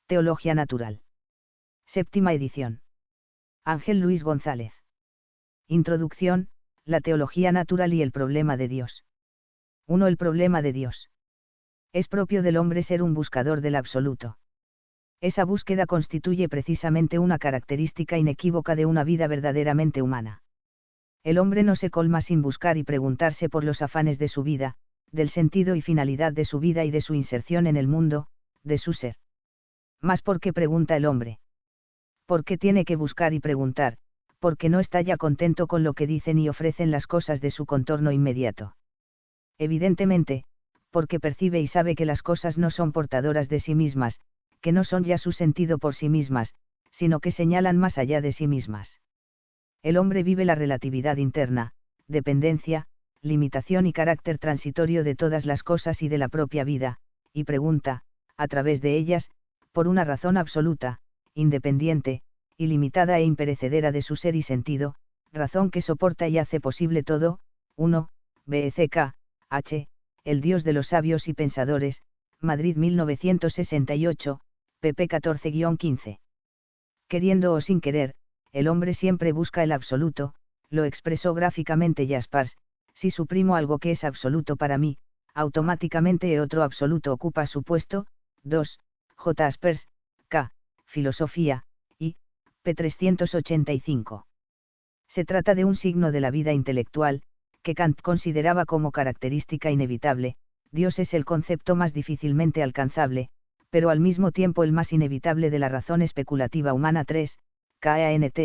Teología Natural. Séptima edición. Ángel Luis González. Introducción, la teología natural y el problema de Dios. 1. El problema de Dios. Es propio del hombre ser un buscador del absoluto. Esa búsqueda constituye precisamente una característica inequívoca de una vida verdaderamente humana. El hombre no se colma sin buscar y preguntarse por los afanes de su vida, del sentido y finalidad de su vida y de su inserción en el mundo, de su ser. Mas ¿por qué pregunta el hombre? ¿Por qué tiene que buscar y preguntar? Porque no está ya contento con lo que dicen y ofrecen las cosas de su contorno inmediato. Evidentemente, porque percibe y sabe que las cosas no son portadoras de sí mismas, que no son ya su sentido por sí mismas, sino que señalan más allá de sí mismas. El hombre vive la relatividad interna, dependencia, limitación y carácter transitorio de todas las cosas y de la propia vida, y pregunta, a través de ellas, por una razón absoluta, independiente, ilimitada e imperecedera de su ser y sentido, razón que soporta y hace posible todo. 1. BCK, H., El Dios de los Sabios y Pensadores, Madrid 1968, pp 14-15. Queriendo o sin querer, el hombre siempre busca el absoluto, lo expresó gráficamente Jaspers: si suprimo algo que es absoluto para mí, automáticamente otro absoluto ocupa su puesto. 2. J. Jaspers, K. Filosofía, I. p. 385. Se trata de un signo de la vida intelectual, que Kant consideraba como característica inevitable. Dios es el concepto más difícilmente alcanzable, pero al mismo tiempo el más inevitable de la razón especulativa humana. 3. Kant,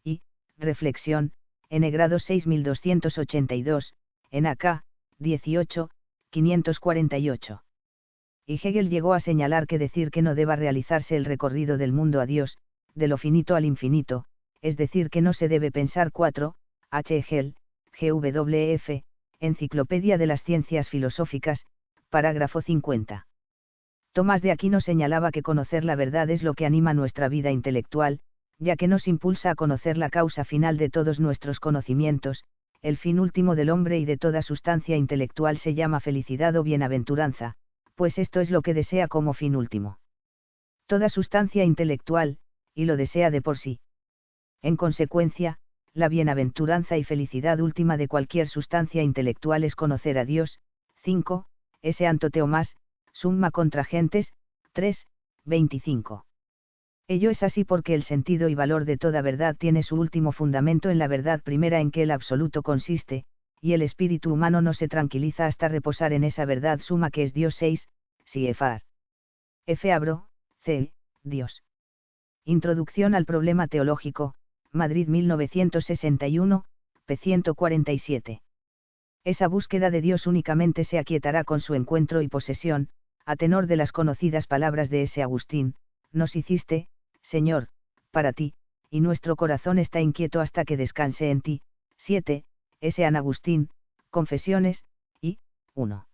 I. Reflexión, N. grado 6282, en AK, 18, 548. Y Hegel llegó a señalar que decir que no deba realizarse el recorrido del mundo a Dios, de lo finito al infinito, es decir que no se debe pensar. 4. H. Hegel, GWF, Enciclopedia de las Ciencias Filosóficas, parágrafo 50. Tomás de Aquino señalaba que conocer la verdad es lo que anima nuestra vida intelectual, ya que nos impulsa a conocer la causa final de todos nuestros conocimientos. El fin último del hombre y de toda sustancia intelectual se llama felicidad o bienaventuranza, pues esto es lo que desea como fin último toda sustancia intelectual, y lo desea de por sí. En consecuencia, la bienaventuranza y felicidad última de cualquier sustancia intelectual es conocer a Dios. 5. S. Antoteomás, Summa contra Gentes, 3, 25. Ello es así porque el sentido y valor de toda verdad tiene su último fundamento en la verdad primera en que el absoluto consiste, y el espíritu humano no se tranquiliza hasta reposar en esa verdad suma que es Dios. 6. Siefar. F. Abro, C. Dios. Introducción al problema teológico, Madrid 1961, p. 147. Esa búsqueda de Dios únicamente se aquietará con su encuentro y posesión, a tenor de las conocidas palabras de S. Agustín: nos hiciste, Señor, para ti, y nuestro corazón está inquieto hasta que descanse en ti. 7. S. San Agustín, Confesiones, I. 1.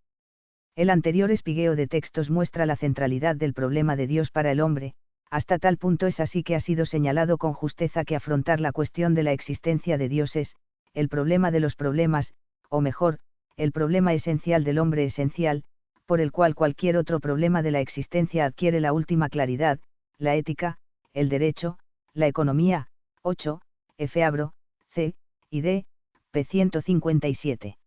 El anterior espigueo de textos muestra la centralidad del problema de Dios para el hombre, hasta tal punto es así que ha sido señalado con justeza que afrontar la cuestión de la existencia de Dios es el problema de los problemas, o mejor, el problema esencial del hombre esencial, por el cual cualquier otro problema de la existencia adquiere la última claridad: la ética, el derecho, la economía. 8. F. Abro, C. y D. p. 157.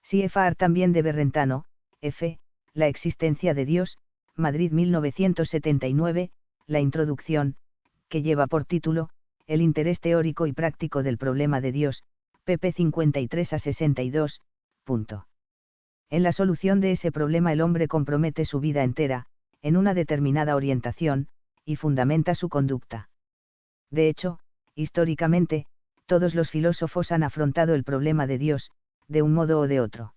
Siefar también de Berrentano, F. La existencia de Dios, Madrid 1979, la introducción, que lleva por título, El interés teórico y práctico del problema de Dios, pp. 53-62. En la solución de ese problema el hombre compromete su vida entera, en una determinada orientación, y fundamenta su conducta. De hecho, históricamente, todos los filósofos han afrontado el problema de Dios, de un modo o de otro.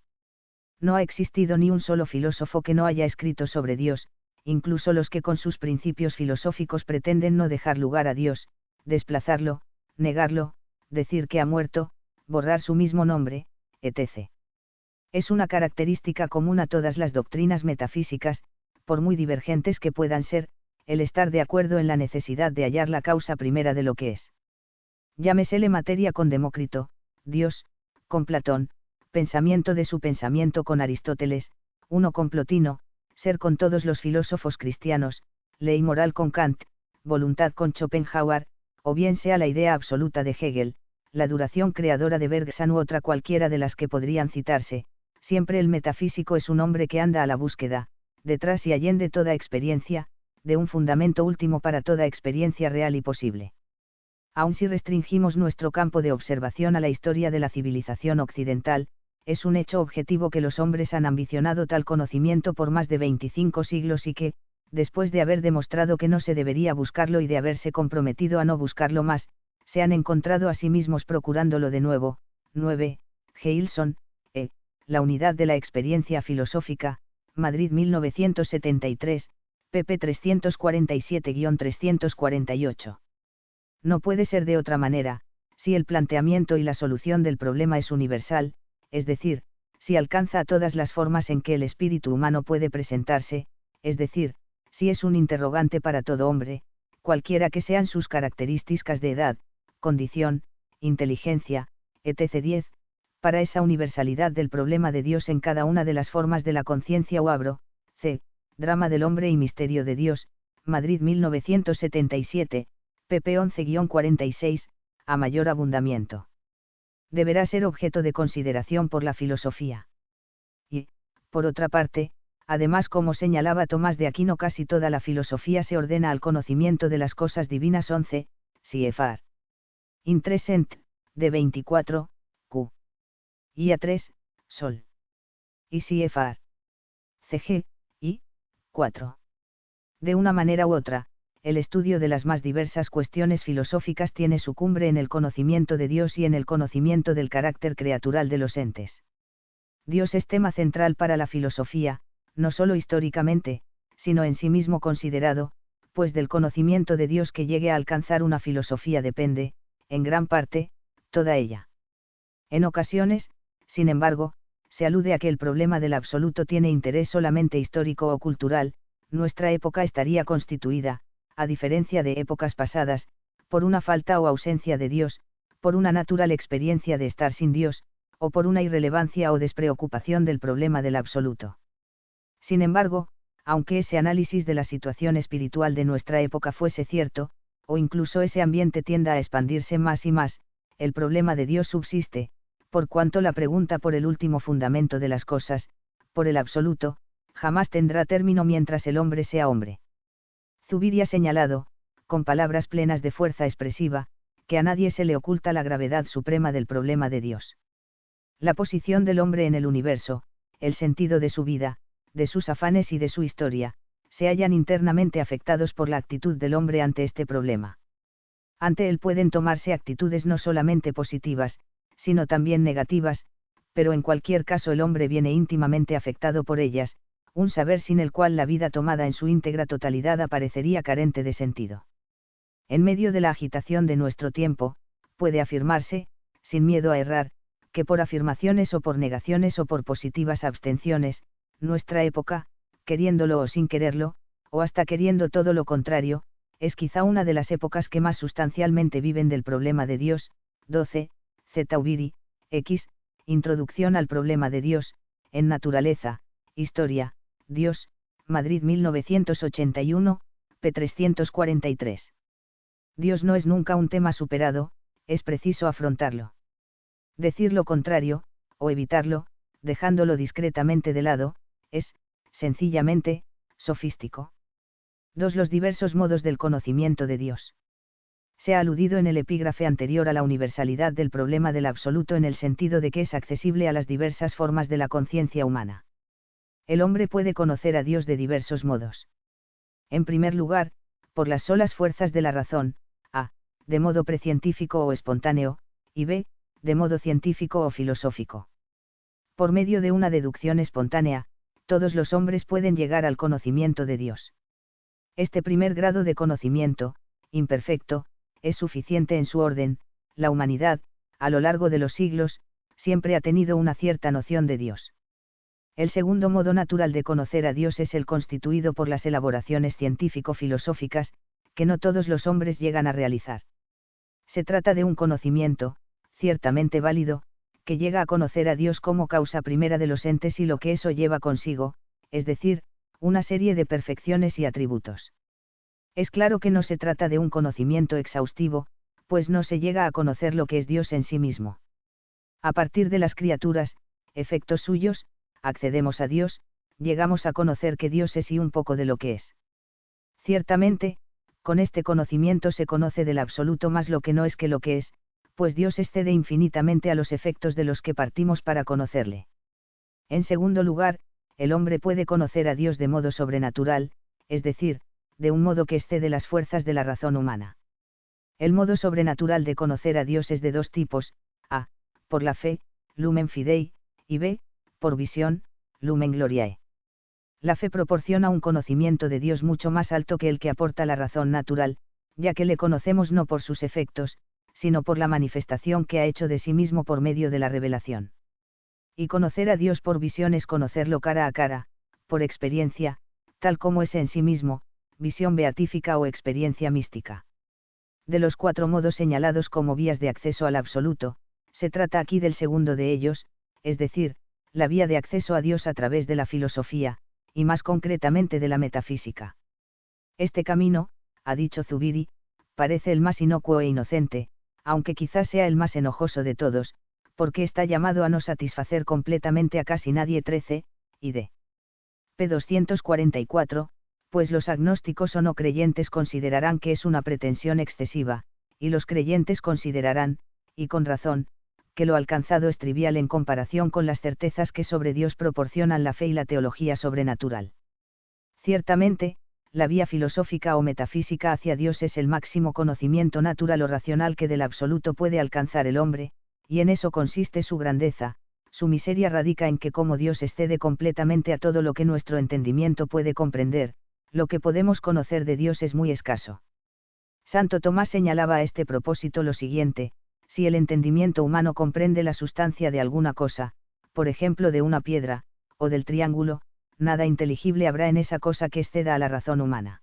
No ha existido ni un solo filósofo que no haya escrito sobre Dios, incluso los que con sus principios filosóficos pretenden no dejar lugar a Dios, desplazarlo, negarlo, decir que ha muerto, borrar su mismo nombre, etc. Es una característica común a todas las doctrinas metafísicas, por muy divergentes que puedan ser, el estar de acuerdo en la necesidad de hallar la causa primera de lo que es. Llámesele materia con Demócrito, Dios, con Platón, pensamiento de su pensamiento con Aristóteles, uno con Plotino, ser con todos los filósofos cristianos, ley moral con Kant, voluntad con Schopenhauer, o bien sea la idea absoluta de Hegel, la duración creadora de Bergson u otra cualquiera de las que podrían citarse, siempre el metafísico es un hombre que anda a la búsqueda, detrás y allende toda experiencia, de un fundamento último para toda experiencia real y posible. Aun si restringimos nuestro campo de observación a la historia de la civilización occidental, es un hecho objetivo que los hombres han ambicionado tal conocimiento por más de 25 siglos y que, después de haber demostrado que no se debería buscarlo y de haberse comprometido a no buscarlo más, se han encontrado a sí mismos procurándolo de nuevo. 9. Gilson, La unidad de la experiencia filosófica, Madrid 1973, pp 347-348. No puede ser de otra manera, si el planteamiento y la solución del problema es universal, es decir, si alcanza a todas las formas en que el espíritu humano puede presentarse, es decir, si es un interrogante para todo hombre, cualquiera que sean sus características de edad, condición, inteligencia, etc. 10, para esa universalidad del problema de Dios en cada una de las formas de la conciencia o abro, c. Drama del hombre y misterio de Dios, Madrid 1977, pp 11-46, a mayor abundamiento. Deberá ser objeto de consideración por la filosofía. Y, por otra parte, además, como señalaba Tomás de Aquino, casi toda la filosofía se ordena al conocimiento de las cosas divinas. 11, CFR. Intresent, de 24, Q. Y a 3, Sol. Y CFR. CG, y 4. De una manera u otra, el estudio de las más diversas cuestiones filosóficas tiene su cumbre en el conocimiento de Dios y en el conocimiento del carácter creatural de los entes. Dios es tema central para la filosofía, no solo históricamente, sino en sí mismo considerado, pues del conocimiento de Dios que llegue a alcanzar una filosofía depende, en gran parte, toda ella. En ocasiones, sin embargo, se alude a que el problema del absoluto tiene interés solamente histórico o cultural. Nuestra época estaría constituida, a diferencia de épocas pasadas, por una falta o ausencia de Dios, por una natural experiencia de estar sin Dios, o por una irrelevancia o despreocupación del problema del absoluto. Sin embargo, aunque ese análisis de la situación espiritual de nuestra época fuese cierto, o incluso ese ambiente tienda a expandirse más y más, el problema de Dios subsiste, por cuanto la pregunta por el último fundamento de las cosas, por el absoluto, jamás tendrá término mientras el hombre sea hombre. Zubiri ha señalado, con palabras plenas de fuerza expresiva, que a nadie se le oculta la gravedad suprema del problema de Dios. La posición del hombre en el universo, el sentido de su vida, de sus afanes y de su historia, se hallan internamente afectados por la actitud del hombre ante este problema. Ante él pueden tomarse actitudes no solamente positivas, sino también negativas, pero en cualquier caso el hombre viene íntimamente afectado por ellas, un saber sin el cual la vida tomada en su íntegra totalidad aparecería carente de sentido. En medio de la agitación de nuestro tiempo, puede afirmarse, sin miedo a errar, que por afirmaciones o por negaciones o por positivas abstenciones, nuestra época, queriéndolo o sin quererlo, o hasta queriendo todo lo contrario, es quizá una de las épocas que más sustancialmente viven del problema de Dios. 12, Zubiri, X, Introducción al problema de Dios, en Naturaleza, Historia, Dios, Madrid 1981, p. 343. Dios no es nunca un tema superado, es preciso afrontarlo. Decir lo contrario, o evitarlo, dejándolo discretamente de lado, es, sencillamente, sofístico. 2. Los diversos modos del conocimiento de Dios. Se ha aludido en el epígrafe anterior a la universalidad del problema del absoluto en el sentido de que es accesible a las diversas formas de la conciencia humana. El hombre puede conocer a Dios de diversos modos. En primer lugar, por las solas fuerzas de la razón, a, de modo precientífico o espontáneo, y b, de modo científico o filosófico. Por medio de una deducción espontánea, todos los hombres pueden llegar al conocimiento de Dios. Este primer grado de conocimiento, imperfecto, es suficiente en su orden. La humanidad, a lo largo de los siglos, siempre ha tenido una cierta noción de Dios. El segundo modo natural de conocer a Dios es el constituido por las elaboraciones científico-filosóficas, que no todos los hombres llegan a realizar. Se trata de un conocimiento, ciertamente válido, que llega a conocer a Dios como causa primera de los entes y lo que eso lleva consigo, es decir, una serie de perfecciones y atributos. Es claro que no se trata de un conocimiento exhaustivo, pues no se llega a conocer lo que es Dios en sí mismo. A partir de las criaturas, efectos suyos, accedemos a Dios, llegamos a conocer que Dios es y un poco de lo que es. Ciertamente, con este conocimiento se conoce del absoluto más lo que no es que lo que es, pues Dios excede infinitamente a los efectos de los que partimos para conocerle. En segundo lugar, el hombre puede conocer a Dios de modo sobrenatural, es decir, de un modo que excede las fuerzas de la razón humana. El modo sobrenatural de conocer a Dios es de dos tipos: a, por la fe, lumen fidei, y b, por visión, lumen gloriae. La fe proporciona un conocimiento de Dios mucho más alto que el que aporta la razón natural, ya que le conocemos no por sus efectos, sino por la manifestación que ha hecho de sí mismo por medio de la revelación. Y conocer a Dios por visión es conocerlo cara a cara, por experiencia, tal como es en sí mismo, visión beatífica o experiencia mística. De los cuatro modos señalados como vías de acceso al absoluto, se trata aquí del segundo de ellos, es decir, la vía de acceso a Dios a través de la filosofía, y más concretamente de la metafísica. Este camino, ha dicho Zubiri, parece el más inocuo e inocente, aunque quizás sea el más enojoso de todos, porque está llamado a no satisfacer completamente a casi nadie. 13, id. p. 244, pues los agnósticos o no creyentes considerarán que es una pretensión excesiva, y los creyentes considerarán, y con razón, que lo alcanzado es trivial en comparación con las certezas que sobre Dios proporcionan la fe y la teología sobrenatural. Ciertamente, la vía filosófica o metafísica hacia Dios es el máximo conocimiento natural o racional que del absoluto puede alcanzar el hombre, y en eso consiste su grandeza. Su miseria radica en que como Dios excede completamente a todo lo que nuestro entendimiento puede comprender, lo que podemos conocer de Dios es muy escaso. Santo Tomás señalaba a este propósito lo siguiente: si el entendimiento humano comprende la sustancia de alguna cosa, por ejemplo de una piedra, o del triángulo, nada inteligible habrá en esa cosa que exceda a la razón humana.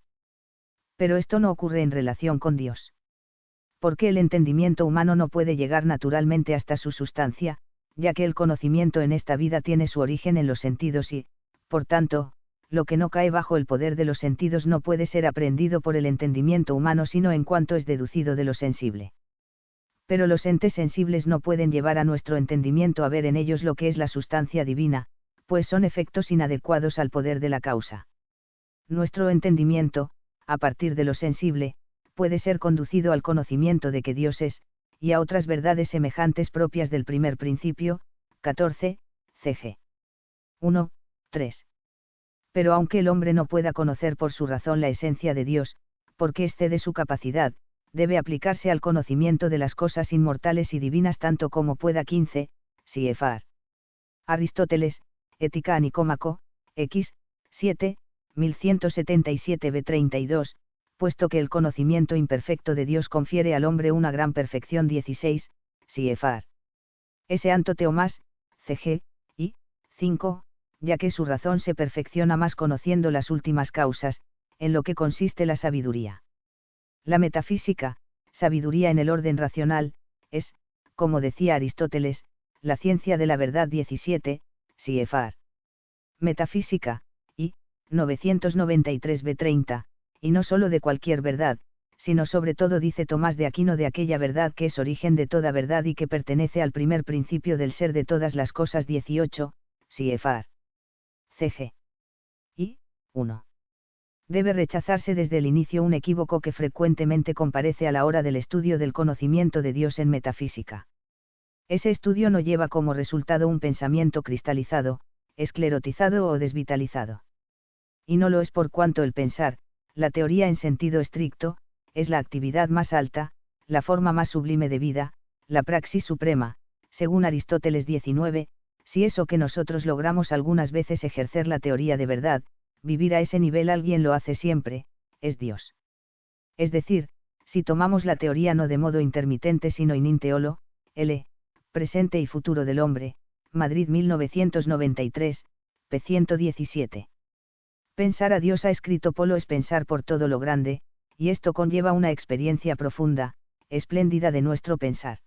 Pero esto no ocurre en relación con Dios. Porque el entendimiento humano no puede llegar naturalmente hasta su sustancia, ya que el conocimiento en esta vida tiene su origen en los sentidos y, por tanto, lo que no cae bajo el poder de los sentidos no puede ser aprehendido por el entendimiento humano sino en cuanto es deducido de lo sensible. Pero los entes sensibles no pueden llevar a nuestro entendimiento a ver en ellos lo que es la sustancia divina, pues son efectos inadecuados al poder de la causa. Nuestro entendimiento, a partir de lo sensible, puede ser conducido al conocimiento de que Dios es, y a otras verdades semejantes propias del primer principio. 14, cg. 1, 3. Pero aunque el hombre no pueda conocer por su razón la esencia de Dios, porque excede su capacidad, debe aplicarse al conocimiento de las cosas inmortales y divinas tanto como pueda. 15, Siefar. Aristóteles, Ética a Nicómaco, X, 7, 1177 b. 32, puesto que el conocimiento imperfecto de Dios confiere al hombre una gran perfección. 16, Siefar. S. Anto Teomás, cg, y, 5, ya que su razón se perfecciona más conociendo las últimas causas, en lo que consiste la sabiduría. La metafísica, sabiduría en el orden racional, es, como decía Aristóteles, la ciencia de la verdad. 17, Siefar. Metafísica, y, 993 b. 30, y no sólo de cualquier verdad, sino sobre todo, dice Tomás de Aquino, de aquella verdad que es origen de toda verdad y que pertenece al primer principio del ser de todas las cosas. 18, Siefar. Cg. Y, 1. Debe rechazarse desde el inicio un equívoco que frecuentemente comparece a la hora del estudio del conocimiento de Dios en metafísica. Ese estudio no lleva como resultado un pensamiento cristalizado, esclerotizado o desvitalizado. Y no lo es por cuanto el pensar, la teoría en sentido estricto, es la actividad más alta, la forma más sublime de vida, la praxis suprema, según Aristóteles. 19, si eso que nosotros logramos algunas veces ejercer la teoría de verdad, vivir a ese nivel alguien lo hace siempre, es Dios. Es decir, si tomamos la teoría no de modo intermitente sino in inteolo, L, presente y futuro del hombre, Madrid 1993, p. 117. Pensar a Dios, ha escrito Polo, es pensar por todo lo grande, y esto conlleva una experiencia profunda, espléndida de nuestro pensar.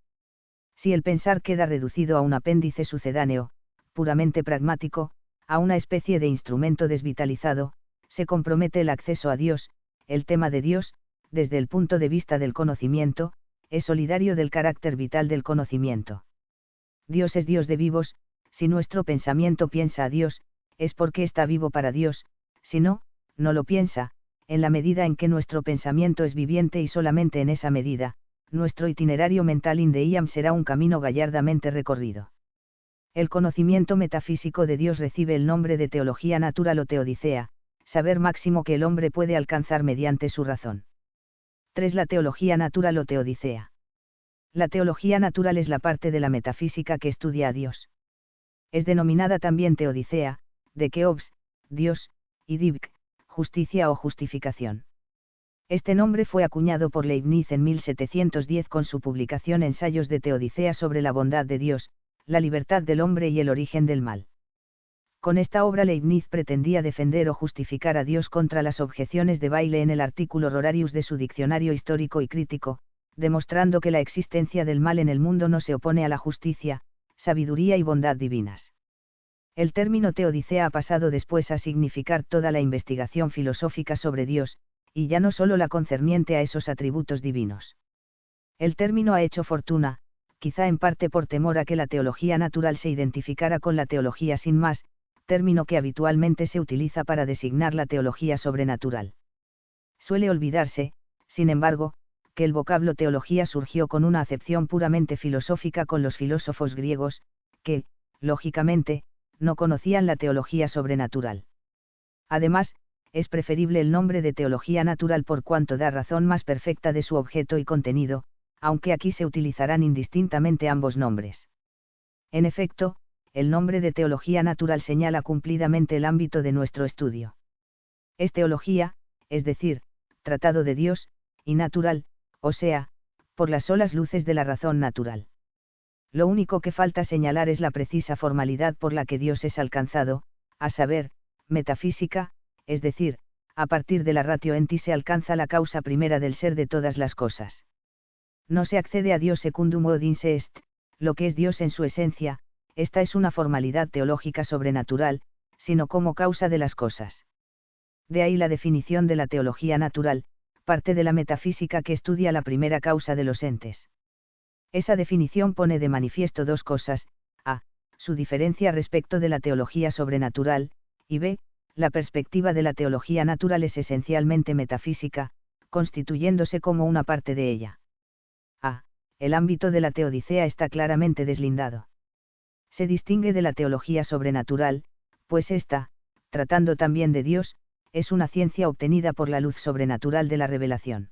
Si el pensar queda reducido a un apéndice sucedáneo, puramente pragmático, a una especie de instrumento desvitalizado, se compromete el acceso a Dios, el tema de Dios, desde el punto de vista del conocimiento, es solidario del carácter vital del conocimiento. Dios es Dios de vivos, si nuestro pensamiento piensa a Dios, es porque está vivo para Dios, si no, no lo piensa, en la medida en que nuestro pensamiento es viviente y solamente en esa medida, nuestro itinerario mental in the iam será un camino gallardamente recorrido. El conocimiento metafísico de Dios recibe el nombre de teología natural o teodicea, saber máximo que el hombre puede alcanzar mediante su razón. 3. La teología natural o teodicea. La teología natural es la parte de la metafísica que estudia a Dios. Es denominada también teodicea, de Keops, Dios, y Divk, justicia o justificación. Este nombre fue acuñado por Leibniz en 1710 con su publicación Ensayos de Teodicea sobre la bondad de Dios, la libertad del hombre y el origen del mal. Con esta obra Leibniz pretendía defender o justificar a Dios contra las objeciones de Bayle en el artículo Rorarius de su Diccionario Histórico y Crítico, demostrando que la existencia del mal en el mundo no se opone a la justicia, sabiduría y bondad divinas. El término teodicea ha pasado después a significar toda la investigación filosófica sobre Dios, y ya no solo la concerniente a esos atributos divinos. El término ha hecho fortuna, quizá en parte por temor a que la teología natural se identificara con la teología sin más, término que habitualmente se utiliza para designar la teología sobrenatural. Suele olvidarse, sin embargo, que el vocablo teología surgió con una acepción puramente filosófica con los filósofos griegos, que, lógicamente, no conocían la teología sobrenatural. Además, es preferible el nombre de teología natural por cuanto da razón más perfecta de su objeto y contenido, aunque aquí se utilizarán indistintamente ambos nombres. En efecto, el nombre de teología natural señala cumplidamente el ámbito de nuestro estudio. Es teología, es decir, tratado de Dios, y natural, o sea, por las solas luces de la razón natural. Lo único que falta señalar es la precisa formalidad por la que Dios es alcanzado, a saber, metafísica, es decir, a partir de la ratio enti se alcanza la causa primera del ser de todas las cosas. No se accede a Dios secundum od in se est, lo que es Dios en su esencia, esta es una formalidad teológica sobrenatural, sino como causa de las cosas. De ahí la definición de la teología natural, parte de la metafísica que estudia la primera causa de los entes. Esa definición pone de manifiesto dos cosas: a, su diferencia respecto de la teología sobrenatural, y b, la perspectiva de la teología natural es esencialmente metafísica, constituyéndose como una parte de ella. A, el ámbito de la teodicea está claramente deslindado. Se distingue de la teología sobrenatural, pues ésta, tratando también de Dios, es una ciencia obtenida por la luz sobrenatural de la revelación.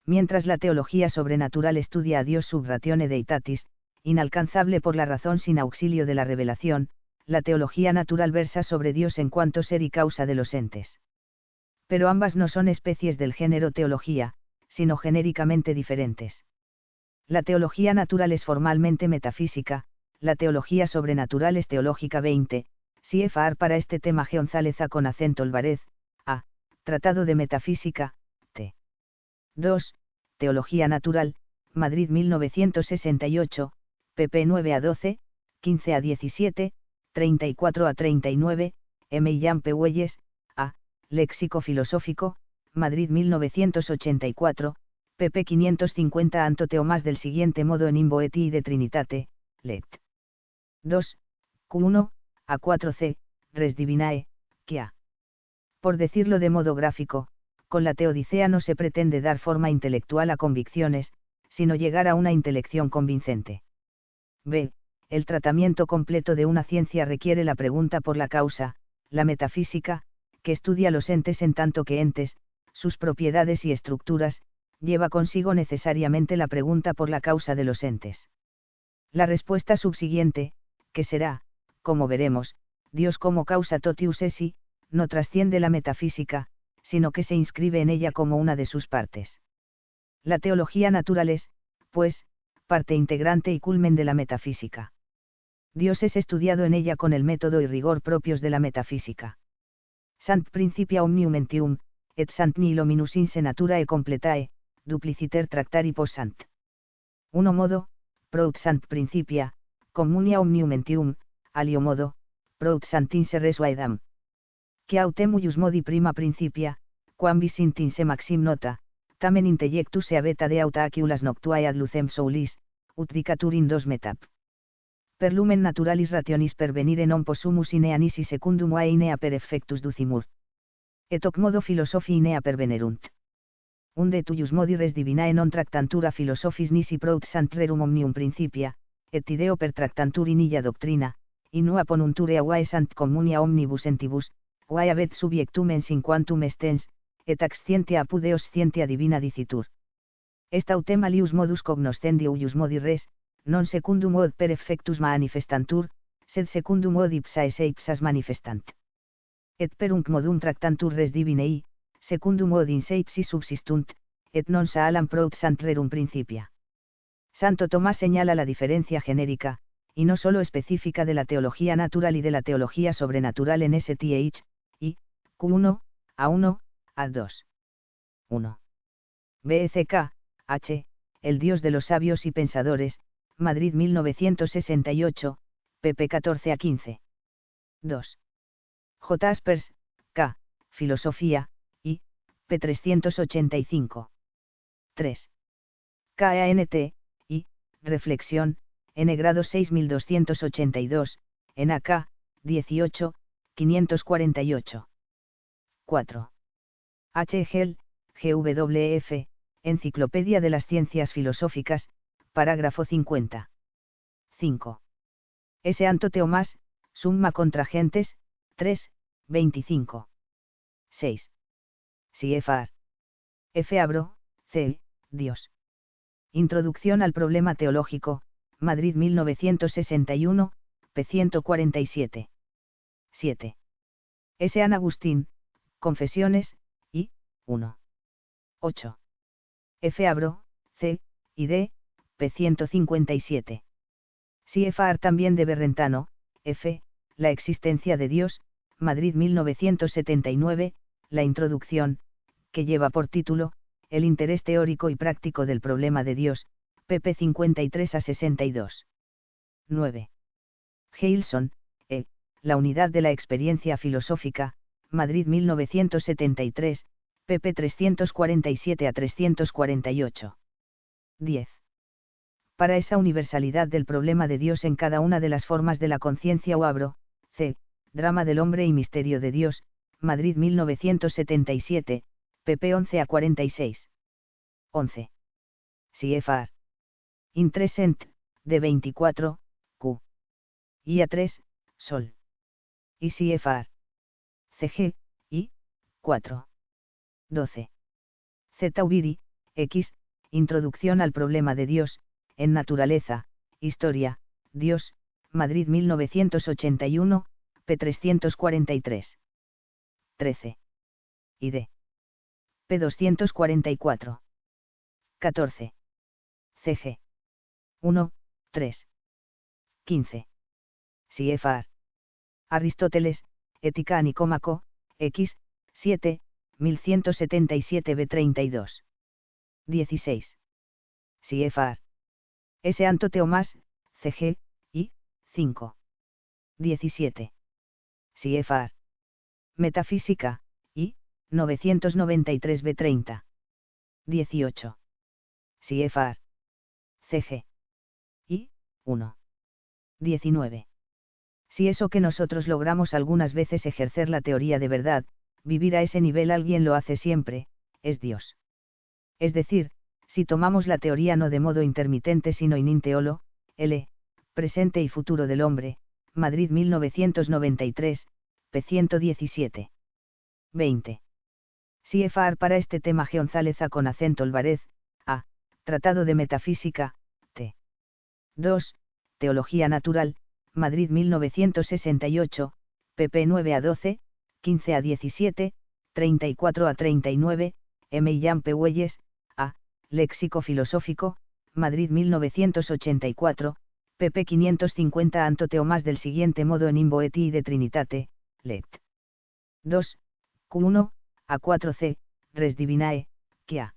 Mientras la teología sobrenatural estudia a Dios sub ratione deitatis, inalcanzable por la razón sin auxilio de la revelación, la teología natural versa sobre Dios en cuanto ser y causa de los entes. Pero ambas no son especies del género teología, sino genéricamente diferentes. La teología natural es formalmente metafísica, la teología sobrenatural es teológica. 20, CFR para este tema González con acento Álvarez, A. Tratado de Metafísica, T. 2. Teología Natural, Madrid 1968, pp 9 a 12, 15 a 17, 34 a 39, M. Jan P. Güelles, A. Léxico Filosófico, Madrid 1984, pp 550. Anto Teomas del siguiente modo en Invoeti y de Trinitate, Let. 2, Q1, a 4c, Res Divinae, que a. Por decirlo de modo gráfico, con la teodicea no se pretende dar forma intelectual a convicciones, sino llegar a una intelección convincente. B. El tratamiento completo de una ciencia requiere la pregunta por la causa, la metafísica, que estudia los entes en tanto que entes, sus propiedades y estructuras, lleva consigo necesariamente la pregunta por la causa de los entes. La respuesta subsiguiente, que será, como veremos, Dios como causa totius esse, no trasciende la metafísica, sino que se inscribe en ella como una de sus partes. La teología natural es, pues, parte integrante y culmen de la metafísica. Dios es estudiado en ella con el método y rigor propios de la metafísica. Sant principia omnium entium, et sant nihilo minus in se natura e completae, dupliciter tractari post sant. 1 modo, prout sant principia, communia omnium entium, alio modo, prout santin se resuaedam. Que autem ius modi prima principia, quam vis intinse maxim nota, tamen intellectus ea beta de auta aciulas noctuae ad lucem soulis, utricatur in dos metap. Per lumen naturalis rationis pervenire non possumus inea nisi secundum ae inea per effectus ducimur. Et hoc modo philosophi inea pervenerunt. Unde tuius modi res divinae non tractantura philosophis nisi prout sant rerum omnium principia, et ideo per tractantur in illa doctrina, in nua ponunture auae sant communia omnibus entibus, uae abet subiectum ens in quantum estens, et ax scientia apud eos scientia divina dicitur. Est autem alius modus cognoscendi uius modi res, non secundum od per effectus manifestantur, sed secundum od ipsa esse ipsas manifestant. Et perunc modum tractantur res divinei, secundum od in se ipsi subsistunt, et non saalam prout sant rerum principia. Santo Tomás señala la diferencia genérica, y no solo específica de la teología natural y de la teología sobrenatural en STH, y, Q1, A1, A2. 1. BCK, H, El Dios de los Sabios y Pensadores, Madrid 1968, pp 14 a 15. 2. J. Aspers, K, Filosofía, y, p. 385. 3. KANT, y, Reflexión, N grado 6282, en AK, 18, 548. 4. H. Hegel, GWF, Enciclopedia de las Ciencias Filosóficas, parágrafo 50. 5. S. Anto Teomás, Summa contra Gentes, 3, 25. 6. CFR. F. Abro, C. Dios. Introducción al problema teológico, Madrid 1961, p. 147. 7. S. San Agustín, Confesiones, I, 1. 8. F. Abro, C. y D, p. 157. CFR también de Berrentano, F. La existencia de Dios, Madrid 1979, la introducción, que lleva por título, El interés teórico y práctico del problema de Dios, pp. 53 a 62. 9. Gilson, E. La unidad de la experiencia filosófica, Madrid 1973, pp. 347 a 348. 10. Para esa universalidad del problema de Dios en cada una de las formas de la conciencia o abro, C. Drama del hombre y misterio de Dios, Madrid 1977, pp. 11 a 46. 11. CFR. Intresent, de 24, Q. Y A3, Sol. Y CFR. CG, I, 4. 12. Z. Ubiri, X, Introducción al problema de Dios, en Naturaleza, Historia, Dios, Madrid 1981, p. 343. 13. ID. p. 244. 14. CG. 1, 3. 15. CFR. Aristóteles, Ética a Nicómaco, X, 7, 1177 b. 32. 16. CFR. S. Anto Teomás, CG, I, 5. 17. CFR. Metafísica, I, 993 b. 30. 18. CFR. CG. I, 1. 19. Si eso que nosotros logramos algunas veces ejercer la teoría de verdad, vivir a ese nivel alguien lo hace siempre, es Dios. Es decir, si tomamos la teoría no de modo intermitente sino in inteolo, L, presente y futuro del hombre, Madrid 1993, p. 117. 20. CFR para este tema González A con acento Álvarez, A, Tratado de Metafísica, T. 2, Teología Natural, Madrid 1968, pp. 9 a 12, 15 a 17, 34 a 39, M. Jan P. Güelles, A, Léxico Filosófico, Madrid 1984, pp. 550 Anto Teomás del siguiente modo en Imbo et de Trinitate, Lect. 2, Q1, A4c, Res Divinae, Kia.